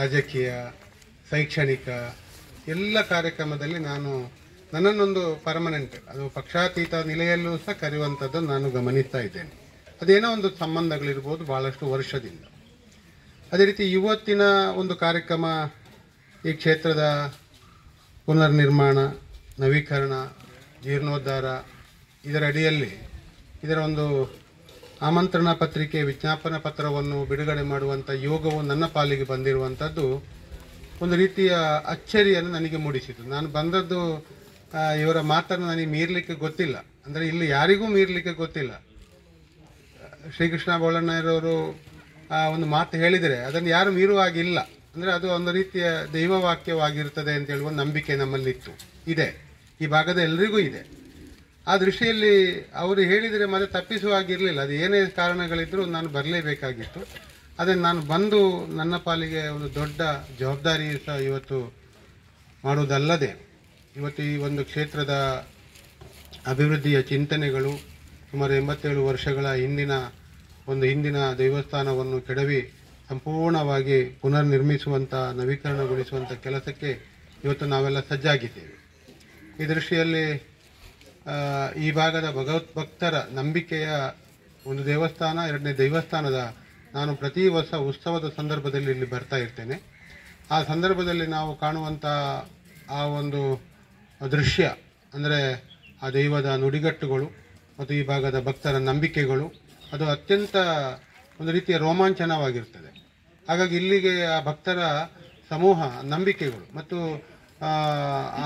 ರಾಜಕೀಯ, ಶೈಕ್ಷಣಿಕ ಎಲ್ಲ ಕಾರ್ಯಕ್ರಮದಲ್ಲಿ ನನ್ನನ್ನೊಂದು ಪರ್ಮನೆಂಟ್, ಅದು ಪಕ್ಷಾತೀತ ನಿಲೆಯಲ್ಲೂ ಸಹ ಕರೆಯುವಂಥದ್ದು ನಾನು ಗಮನಿಸ್ತಾ ಇದ್ದೇನೆ. ಅದೇನೋ ಒಂದು ಸಂಬಂಧಗಳಿರ್ಬೋದು ಭಾಳಷ್ಟು ವರ್ಷದಿಂದ. ಅದೇ ರೀತಿ ಇವತ್ತಿನ ಒಂದು ಕಾರ್ಯಕ್ರಮ ಈ ಕ್ಷೇತ್ರದ ಪುನರ್ನಿರ್ಮಾಣ, ನವೀಕರಣ, ಜೀರ್ಣೋದ್ಧಾರ ಇದರ ಅಡಿಯಲ್ಲಿ ಇದರ ಒಂದು ಆಮಂತ್ರಣ ಪತ್ರಿಕೆ, ವಿಜ್ಞಾಪನಾ ಪತ್ರವನ್ನು ಬಿಡುಗಡೆ ಮಾಡುವಂಥ ಯೋಗವು ನನ್ನ ಪಾಲಿಗೆ ಬಂದಿರುವಂಥದ್ದು ಒಂದು ರೀತಿಯ ಅಚ್ಚರಿಯನ್ನು ನನಗೆ ಮೂಡಿಸಿತು. ನಾನು ಬಂದದ್ದು ಇವರ ಮಾತನ್ನು ನನಗೆ ಮೀರಲಿಕ್ಕೆ ಗೊತ್ತಿಲ್ಲ, ಅಂದರೆ ಇಲ್ಲಿ ಯಾರಿಗೂ ಮೀರಲಿಕ್ಕೆ ಗೊತ್ತಿಲ್ಲ. ಶ್ರೀಕೃಷ್ಣ ಬೋಳಣ್ಣರವರು ಒಂದು ಮಾತು ಹೇಳಿದರೆ ಅದನ್ನು ಯಾರು ಮೀರುವಾಗಿಲ್ಲ, ಅಂದರೆ ಅದು ಒಂದು ರೀತಿಯ ದೈವವಾಕ್ಯವಾಗಿರ್ತದೆ ಅಂತ ಹೇಳುವ ನಂಬಿಕೆ ನಮ್ಮಲ್ಲಿತ್ತು, ಇದೆ, ಈ ಭಾಗದ ಎಲ್ಲರಿಗೂ ಇದೆ. ಆ ದೃಷ್ಟಿಯಲ್ಲಿ ಅವರು ಹೇಳಿದರೆ ಮತ್ತೆ ತಪ್ಪಿಸುವಾಗಿರಲಿಲ್ಲ. ಅದು ಏನೇ ಕಾರಣಗಳಿದ್ರೂ ನಾನು ಬರಲೇಬೇಕಾಗಿತ್ತು. ಅದನ್ನು ನಾನು ಬಂದು ನನ್ನ ಪಾಲಿಗೆ ಒಂದು ದೊಡ್ಡ ಜವಾಬ್ದಾರಿ ಸಹ ಇವತ್ತು ಮಾಡುವುದಲ್ಲದೆ, ಇವತ್ತು ಈ ಒಂದು ಕ್ಷೇತ್ರದ ಅಭಿವೃದ್ಧಿಯ ಚಿಂತನೆಗಳು ಸುಮಾರು 87 ವರ್ಷಗಳ ಹಿಂದಿನ ದೇವಸ್ಥಾನವನ್ನು ಕೆಡವಿ ಸಂಪೂರ್ಣವಾಗಿ ಪುನರ್ನಿರ್ಮಿಸುವಂಥ, ನವೀಕರಣಗೊಳಿಸುವಂಥ ಕೆಲಸಕ್ಕೆ ಇವತ್ತು ನಾವೆಲ್ಲ ಸಜ್ಜಾಗಿದ್ದೇವೆ. ಈ ದೃಷ್ಟಿಯಲ್ಲಿ ಈ ಭಾಗದ ಭಗವದ್ಭಕ್ತರ ನಂಬಿಕೆಯ ಒಂದು ದೇವಸ್ಥಾನ, ಎರಡನೇ ದೇವಸ್ಥಾನದ ನಾನು ಪ್ರತಿ ವರ್ಷ ಉತ್ಸವದ ಸಂದರ್ಭದಲ್ಲಿ ಇಲ್ಲಿ ಬರ್ತಾ ಇರ್ತೇನೆ. ಆ ಸಂದರ್ಭದಲ್ಲಿ ನಾವು ಕಾಣುವಂಥ ಆ ಒಂದು ದೃಶ್ಯ, ಅಂದರೆ ಆ ದೈವದ ನುಡಿಗಟ್ಟುಗಳು ಮತ್ತು ಈ ಭಾಗದ ಭಕ್ತರ ನಂಬಿಕೆಗಳು, ಅದು ಅತ್ಯಂತ ಒಂದು ರೀತಿಯ ರೋಮಾಂಚನವಾಗಿರ್ತದೆ. ಹಾಗಾಗಿ ಇಲ್ಲಿಗೆ ಆ ಭಕ್ತರ ಸಮೂಹ, ನಂಬಿಕೆಗಳು ಮತ್ತು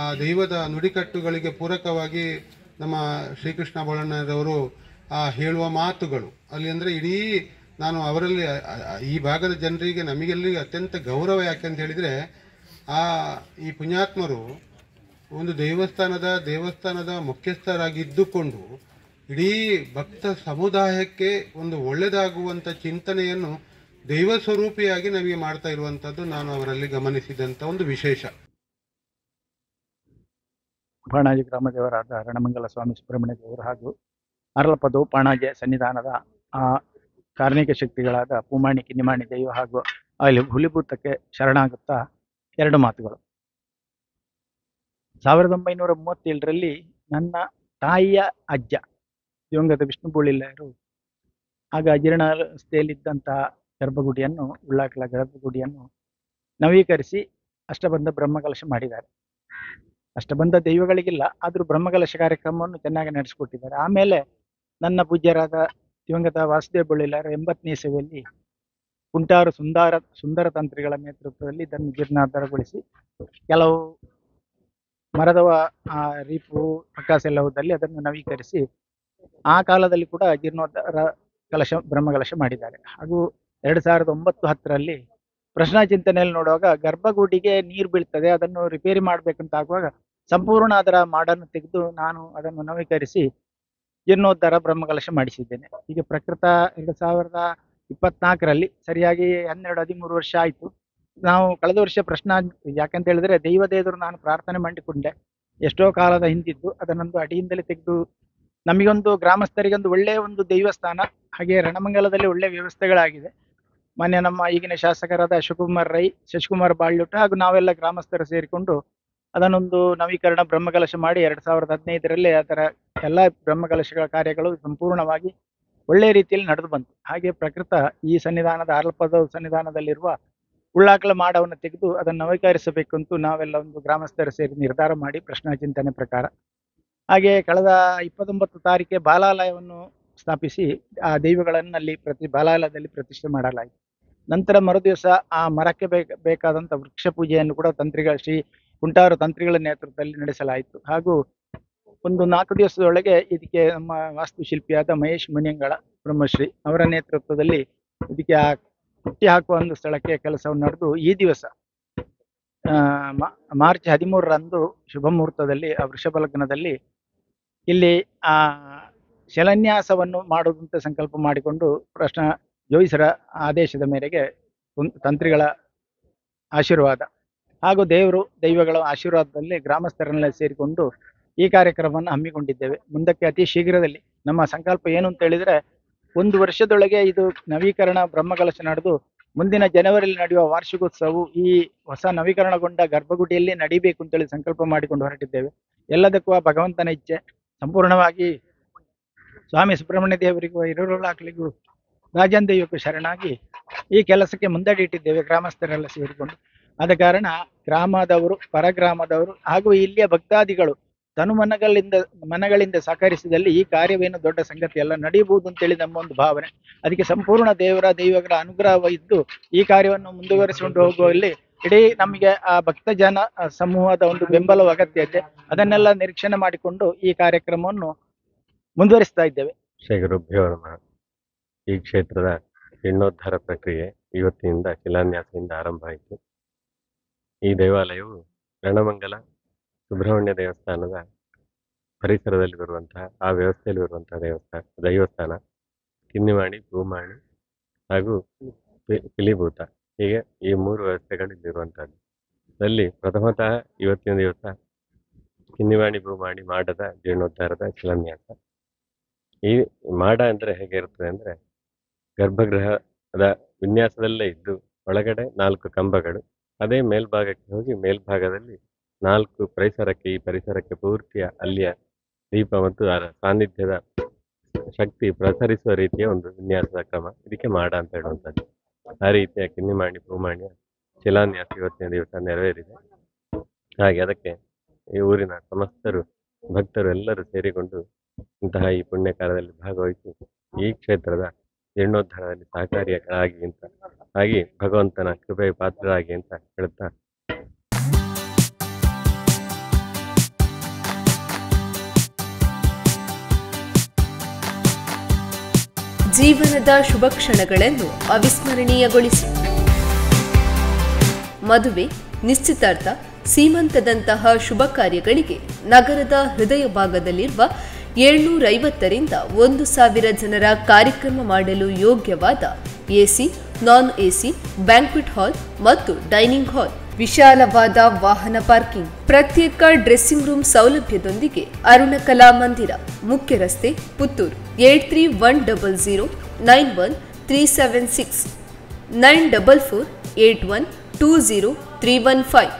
ಆ ದೈವದ ನುಡಿಕಟ್ಟುಗಳಿಗೆ ಪೂರಕವಾಗಿ ನಮ್ಮ ಶ್ರೀಕೃಷ್ಣ ಬೋಳಣ್ಣರವರು ಹೇಳುವ ಮಾತುಗಳು ಅಲ್ಲಿ, ಅಂದರೆ ಇಡೀ ನಾನು ಅವರಲ್ಲಿ ಈ ಭಾಗದ ಜನರಿಗೆ, ನಮಗೆಲ್ಲಿ ಅತ್ಯಂತ ಗೌರವ ಯಾಕೆಂತ ಹೇಳಿದರೆ, ಈ ಪುಣ್ಯಾತ್ಮರು ಒಂದು ದೇವಸ್ಥಾನದ ಮುಖ್ಯಸ್ಥರಾಗಿದ್ದುಕೊಂಡು ಇಡೀ ಭಕ್ತ ಸಮುದಾಯಕ್ಕೆ ಒಂದು ಒಳ್ಳೆಯದಾಗುವಂಥ ಚಿಂತನೆಯನ್ನು ದೈವ ಸ್ವರೂಪಿಯಾಗಿ ನಮಗೆ ಮಾಡ್ತಾ ಇರುವಂಥದ್ದು ನಾನು ಅವರಲ್ಲಿ ಗಮನಿಸಿದಂಥ ಒಂದು ವಿಶೇಷ. ಪಾಣಾಜಿ ಗ್ರಾಮದೇವರಾದ ರಣಮಂಗಲ ಸ್ವಾಮಿ ಸುಬ್ರಹ್ಮಣ್ಯ ದೇವರು ಹಾಗೂ ಅರಳಪದು ಪಾಣಾಜಿ ಸನ್ನಿಧಾನದ ಕಾರ್ಣಿಕ ಶಕ್ತಿಗಳಾದ ಪೂಮಾಣಿ ಕಿನ್ನಿಮಾಣಿ ದೈವ ಹಾಗೂ ಅಲ್ಲಿ ಹುಲಿಭೂತಕ್ಕೆ ಶರಣಾಗುತ್ತಾ ಎರಡು ಮಾತುಗಳು. 1937ರಲ್ಲಿ ನನ್ನ ತಾಯಿಯ ಅಜ್ಜ ದಿವಂಗತ ವಿಷ್ಣು ಬೂಳಿಲ್ಲರು ಆಗ ಅಜೀರ್ಣಾವಸ್ಥೆಯಲ್ಲಿದ್ದಂತಹ ಗರ್ಭಗುಡಿಯನ್ನು, ಉಳ್ಳಾಕಲ ಗರ್ಭಗುಡಿಯನ್ನು ನವೀಕರಿಸಿ ಅಷ್ಟಬಂಧ ಬ್ರಹ್ಮಕಲಶ ಮಾಡಿದ್ದಾರೆ. ಅಷ್ಟಬಂಧ ದೈವಗಳಿಗಿಲ್ಲ, ಆದರೂ ಬ್ರಹ್ಮಕಲಶ ಕಾರ್ಯಕ್ರಮವನ್ನು ಚೆನ್ನಾಗಿ ನಡೆಸಿಕೊಟ್ಟಿದ್ದಾರೆ. ಆಮೇಲೆ ನನ್ನ ಪೂಜ್ಯರಾದ ದಿವಂಗತ ವಾಸುದೇವ ಬಳ್ಳಿಲಾರು 80ನೇ ಇಸವಿಯಲ್ಲಿ ಕುಂಟಾರು ಸುಂದರ ತಂತ್ರಿಗಳ ನೇತೃತ್ವದಲ್ಲಿ ಇದನ್ನು ಜೀರ್ಣೋದ್ಧಾರಗೊಳಿಸಿ ಕೆಲವು ಮರದ ರೀಪು ಪಕ್ಕಾಸೆಲ್ಲವದಲ್ಲಿ ಅದನ್ನು ನವೀಕರಿಸಿ ಆ ಕಾಲದಲ್ಲಿ ಕೂಡ ಜೀರ್ಣೋದ್ಧಾರ ಬ್ರಹ್ಮಕಲಶ ಮಾಡಿದ್ದಾರೆ. ಹಾಗೂ 2009-10ರಲ್ಲಿ ಪ್ರಶ್ನಾ ಚಿಂತನೆಯಲ್ಲಿ ನೋಡುವಾಗ ಗರ್ಭಗುಡಿಗೆ ನೀರು ಬೀಳ್ತದೆ, ಅದನ್ನು ರಿಪೇರಿ ಮಾಡ್ಬೇಕಂತ ಆಗುವಾಗ ಸಂಪೂರ್ಣ ಅದರ ಮಾಡನ್ನು ತೆಗೆದು ನಾನು ಅದನ್ನು ನವೀಕರಿಸಿ ಜೀರ್ಣೋದ್ಧಾರ ಬ್ರಹ್ಮಕಲಶ ಮಾಡಿಸಿದ್ದೇನೆ. ಈಗ ಪ್ರಕೃತ 2024ರಲ್ಲಿ ಸರಿಯಾಗಿ 12-13 ವರ್ಷ ಆಯಿತು. ನಾವು ಕಳೆದ ವರ್ಷ ಯಾಕಂತ ಹೇಳಿದ್ರೆ ದೈವದ ಎದುರು ನಾನು ಪ್ರಾರ್ಥನೆ ಮಾಡಿಕೊಂಡೆ, ಎಷ್ಟೋ ಕಾಲದ ಹಿಂದಿದ್ದು ಅದನ್ನೊಂದು ಅಡಿಯಿಂದಲೇ ತೆಗೆದು ನಮಗೊಂದು ಗ್ರಾಮಸ್ಥರಿಗೊಂದು ಒಳ್ಳೆಯ ಒಂದು ದೇವಸ್ಥಾನ, ಹಾಗೆ ರಣಮಂಗಲದಲ್ಲಿ ಒಳ್ಳೆಯ ವ್ಯವಸ್ಥೆಗಳಾಗಿದೆ. ಮಾನ್ಯ ನಮ್ಮ ಈಗಿನ ಶಾಸಕರಾದ ಅಶೋಕುಮಾರ್ ರೈ, ಶಶಿಕುಮಾರ್ ಬಾಳ್ಯುಟ ಹಾಗೂ ನಾವೆಲ್ಲ ಗ್ರಾಮಸ್ಥರು ಸೇರಿಕೊಂಡು ಅದನ್ನೊಂದು ನವೀಕರಣ ಬ್ರಹ್ಮಕಲಶ ಮಾಡಿ 2015ರಲ್ಲಿ ಅದರ ಎಲ್ಲ ಬ್ರಹ್ಮಕಲಶಗಳ ಕಾರ್ಯಗಳು ಸಂಪೂರ್ಣವಾಗಿ ಒಳ್ಳೆಯ ರೀತಿಯಲ್ಲಿ ನಡೆದು ಬಂತು. ಹಾಗೆ ಪ್ರಕೃತ ಈ ಸನ್ನಿಧಾನದ ಆರ್ಲಪದ ಸನ್ನಿಧಾನದಲ್ಲಿರುವ ಉಳ್ಳಾಕಲ ಮಾಡವನ್ನು ತೆಗೆದು ಅದನ್ನು ನವೀಕರಿಸಬೇಕಂತೂ ನಾವೆಲ್ಲ ಒಂದು ಗ್ರಾಮಸ್ಥರು ಸೇರಿ ನಿರ್ಧಾರ ಮಾಡಿ ಪ್ರಶ್ನಾ ಚಿಂತನೆ ಪ್ರಕಾರ ಹಾಗೆ ಕಳೆದ 29 ತಾರೀಕಿಗೆ ಬಾಲಾಲಯವನ್ನು ಸ್ಥಾಪಿಸಿ ಆ ದೈವಗಳನ್ನು ಅಲ್ಲಿ ಬಾಲಾಲಯದಲ್ಲಿ ಪ್ರತಿಷ್ಠೆ ಮಾಡಲಾಯಿತು. ನಂತರ ಮರುದಿವಸ ಆ ಮರಕ್ಕೆ ಬೇಕಾದಂಥ ವೃಕ್ಷ ಪೂಜೆಯನ್ನು ಕೂಡ ಶ್ರೀ ಕುಂಟಾರು ತಂತ್ರಿಗಳ ನೇತೃತ್ವದಲ್ಲಿ ನಡೆಸಲಾಯಿತು. ಹಾಗೂ ಒಂದು 4 ದಿವಸದೊಳಗೆ ಇದಕ್ಕೆ ನಮ್ಮ ವಾಸ್ತುಶಿಲ್ಪಿಯಾದ ಮಹೇಶ್ ಮುನಿಯಂಗಳ ಬ್ರಹ್ಮಶ್ರೀ ಅವರ ನೇತೃತ್ವದಲ್ಲಿ ಇದಕ್ಕೆ ಹುಟ್ಟಿ ಹಾಕುವ ಒಂದು ಸ್ಥಳಕ್ಕೆ ಕೆಲಸವನ್ನು ನಡೆದು ಈ ದಿವಸ ಮಾರ್ಚ್ 13ರಂದು ಶುಭ ಮುಹೂರ್ತದಲ್ಲಿ ಆ ವೃಷಭ ಲಗ್ನದಲ್ಲಿ ಇಲ್ಲಿ ಶಿಲಾನ್ಯಾಸವನ್ನು ಮಾಡುವಂತೆ ಸಂಕಲ್ಪ ಮಾಡಿಕೊಂಡು ಜೋಯಿಸರ ಆದೇಶದ ಮೇರೆಗೆ ತಂತ್ರಿಗಳ ಆಶೀರ್ವಾದ ಹಾಗೂ ದೈವಗಳ ಆಶೀರ್ವಾದದಲ್ಲಿ ಗ್ರಾಮಸ್ಥರನ್ನೆಲ್ಲ ಸೇರಿಕೊಂಡು ಈ ಕಾರ್ಯಕ್ರಮವನ್ನು ಹಮ್ಮಿಕೊಂಡಿದ್ದೇವೆ. ಮುಂದಕ್ಕೆ ಅತಿ ಶೀಘ್ರದಲ್ಲಿ ನಮ್ಮ ಸಂಕಲ್ಪ ಏನು ಅಂತ ಹೇಳಿದ್ರೆ, 1 ವರ್ಷದೊಳಗೆ ಇದು ನವೀಕರಣ ಬ್ರಹ್ಮಕಲಶ ನಡೆದು ಮುಂದಿನ ಜನವರಿಯಲ್ಲಿ ನಡೆಯುವ ವಾರ್ಷಿಕೋತ್ಸವವು ಈ ಹೊಸ ನವೀಕರಣಗೊಂಡ ಗರ್ಭಗುಡಿಯಲ್ಲಿ ನಡೀಬೇಕು ಅಂತೇಳಿ ಸಂಕಲ್ಪ ಮಾಡಿಕೊಂಡು ಹೊರಟಿದ್ದೇವೆ. ಎಲ್ಲದಕ್ಕೂ ಆ ಭಗವಂತನ ಇಚ್ಛೆ. ಸಂಪೂರ್ಣವಾಗಿ ಸ್ವಾಮಿ ಸುಬ್ರಹ್ಮಣ್ಯ ದೇವರಿಗೂ ಹಿರಿಯೂರಾಗ್ಲಿಗೂ ರಾಜಂದೇವಿಗೂ ಶರಣಾಗಿ ಈ ಕೆಲಸಕ್ಕೆ ಮುಂದಡಿ ಇಟ್ಟಿದ್ದೇವೆ, ಗ್ರಾಮಸ್ಥರೆಲ್ಲ ಸೇರಿಕೊಂಡು. ಆದ ಕಾರಣ ಗ್ರಾಮದವರು, ಪರಗ್ರಾಮದವರು ಹಾಗೂ ಇಲ್ಲಿಯ ಭಕ್ತಾದಿಗಳು ಮನಗಳಿಂದ ಸಹಕರಿಸಿದಲ್ಲಿ ಈ ಕಾರ್ಯವೇನು ದೊಡ್ಡ ಸಂಗತಿ ಎಲ್ಲ ನಡೆಯಬಹುದು ಅಂತೇಳಿ ನಮ್ಮ ಒಂದು ಭಾವನೆ. ಅದಕ್ಕೆ ಸಂಪೂರ್ಣ ದೈವಗಳ ಅನುಗ್ರಹ ಇದ್ದು ಈ ಕಾರ್ಯವನ್ನು ಮುಂದುವರಿಸಿಕೊಂಡು ಹೋಗುವಲ್ಲಿ ಇಡೀ ನಮಗೆ ಆ ಭಕ್ತ ಜನ ಸಮೂಹದ ಒಂದು ಬೆಂಬಲವು ಅಗತ್ಯ ಇದೆ. ಅದನ್ನೆಲ್ಲ ನಿರೀಕ್ಷಣೆ ಮಾಡಿಕೊಂಡು ಈ ಕಾರ್ಯಕ್ರಮವನ್ನು ಮುಂದುವರಿಸ್ತಾ ಇದ್ದೇವೆ. ಶ್ರೀ ಗುರುಭ್ಯೋ ನಮಃ. ಈ ಕ್ಷೇತ್ರದ ಜೀರ್ಣೋದ್ಧಾರ ಪ್ರಕ್ರಿಯೆ ಇವತ್ತಿನಿಂದ ಶಿಲಾನ್ಯಾಸದಿಂದ ಆರಂಭ ಆಯಿತು. ಈ ದೇವಾಲಯವು ರಣಮಂಗಲ ಸುಬ್ರಹ್ಮಣ್ಯ ದೇವಸ್ಥಾನದ ಪರಿಸರದಲ್ಲಿ ಬರುವಂತಹ, ಆ ವ್ಯವಸ್ಥೆಯಲ್ಲಿ ಬರುವಂತಹ ದೈವಸ್ಥಾನ. ಕಿನ್ನಿವಾಣಿ, ಭೂಮಾಣಿ ಹಾಗೂ ಪಿಲಿಭೂತ, ಹೀಗೆ ಈ 3 ವ್ಯವಸ್ಥೆಗಳು ಇಲ್ಲಿರುವಂತಹದ್ದು. ಅದರಲ್ಲಿ ಪ್ರಥಮತಃ ಇವತ್ತಿನ ದಿವಸ ಕಿನ್ನಿವಾಣಿ ಭೂಮಾಣಿ ಮಾಡದ ಜೀರ್ಣೋದ್ಧಾರದ ಶಿಲಾನ್ಯಾಸ. ಈ ಮಾಡ ಅಂದ್ರೆ ಹೇಗೆ ಇರ್ತದೆ ಅಂದ್ರೆ, ಗರ್ಭಗೃಹದ ವಿನ್ಯಾಸದಲ್ಲೇ ಇದ್ದು ಒಳಗಡೆ 4 ಕಂಬಗಳು, ಅದೇ ಮೇಲ್ಭಾಗಕ್ಕೆ ಹೋಗಿ ಮೇಲ್ಭಾಗದಲ್ಲಿ 4 ಈ ಪರಿಸರಕ್ಕೆ ಪೂರ್ತಿಯ ಅಲ್ಲಿಯ ದೀಪ ಮತ್ತು ಸಾನ್ನಿಧ್ಯದ ಶಕ್ತಿ ಪ್ರಸರಿಸುವ ರೀತಿಯ ಒಂದು ವಿನ್ಯಾಸದ ಕ್ರಮ. ಇದಕ್ಕೆ ಮಾಡ ಅಂತ ಹೇಳುವಂಥದ್ದು. ಆ ರೀತಿಯ ಕಿನ್ನಿಮಾಣಿ ಭೂಮಾಣಿಯ ಶಿಲಾನ್ಯಾಸ ಇವತ್ತಿನ ದಿವಸ ನೆರವೇರಿದೆ. ಹಾಗೆ ಅದಕ್ಕೆ ಈ ಊರಿನ ಸಮಸ್ತರು, ಭಕ್ತರು ಎಲ್ಲರೂ ಸೇರಿಕೊಂಡು ಇಂತಹ ಈ ಪುಣ್ಯ ಕಾರ್ಯದಲ್ಲಿ ಭಾಗವಹಿಸಿ ಈ ಕ್ಷೇತ್ರದ ಜೀರ್ಣೋದ್ಧಾರದಲ್ಲಿ ಸಹಕಾರಿಯಾಗಿ ಭಗವಂತನ ಕೃಪೆಗೆ ಪಾತ್ರರಾಗಿ ಅಂತ ಹೇಳ್ತಾ, ಜೀವನದ ಶುಭ ಕ್ಷಣಗಳನ್ನು ಅವಿಸ್ಮರಣೀಯಗೊಳಿಸಿ. ಮದುವೆ, ನಿಶ್ಚಿತಾರ್ಥ, ಸೀಮಂತದಂತಹ ಶುಭ ಕಾರ್ಯಗಳಿಗೆ ನಗರದ ಹೃದಯ ಭಾಗದಲ್ಲಿರುವ 750ರಿಂದ 1000 ಜನರ ಕಾರ್ಯಕ್ರಮ ಮಾಡಲು ಯೋಗ್ಯವಾದ ಎಸಿ, ನಾನ್ ಎಸಿ, ಬ್ಯಾಂಕ್ವೆಟ್ ಹಾಲ್ ಮತ್ತು ಡೈನಿಂಗ್ ಹಾಲ್, ವಿಶಾಲವಾದ ವಾಹನ ಪಾರ್ಕಿಂಗ್, ಪ್ರತ್ಯೇಕ ಡ್ರೆಸ್ಸಿಂಗ್ ರೂಮ್ ಸೌಲಭ್ಯದೊಂದಿಗೆ ಅರುಣ ಕಲಾ ಮಂದಿರ, ಮುಖ್ಯ ರಸ್ತೆ, ಪುತ್ತೂರು. 8310 91376 9448120 315.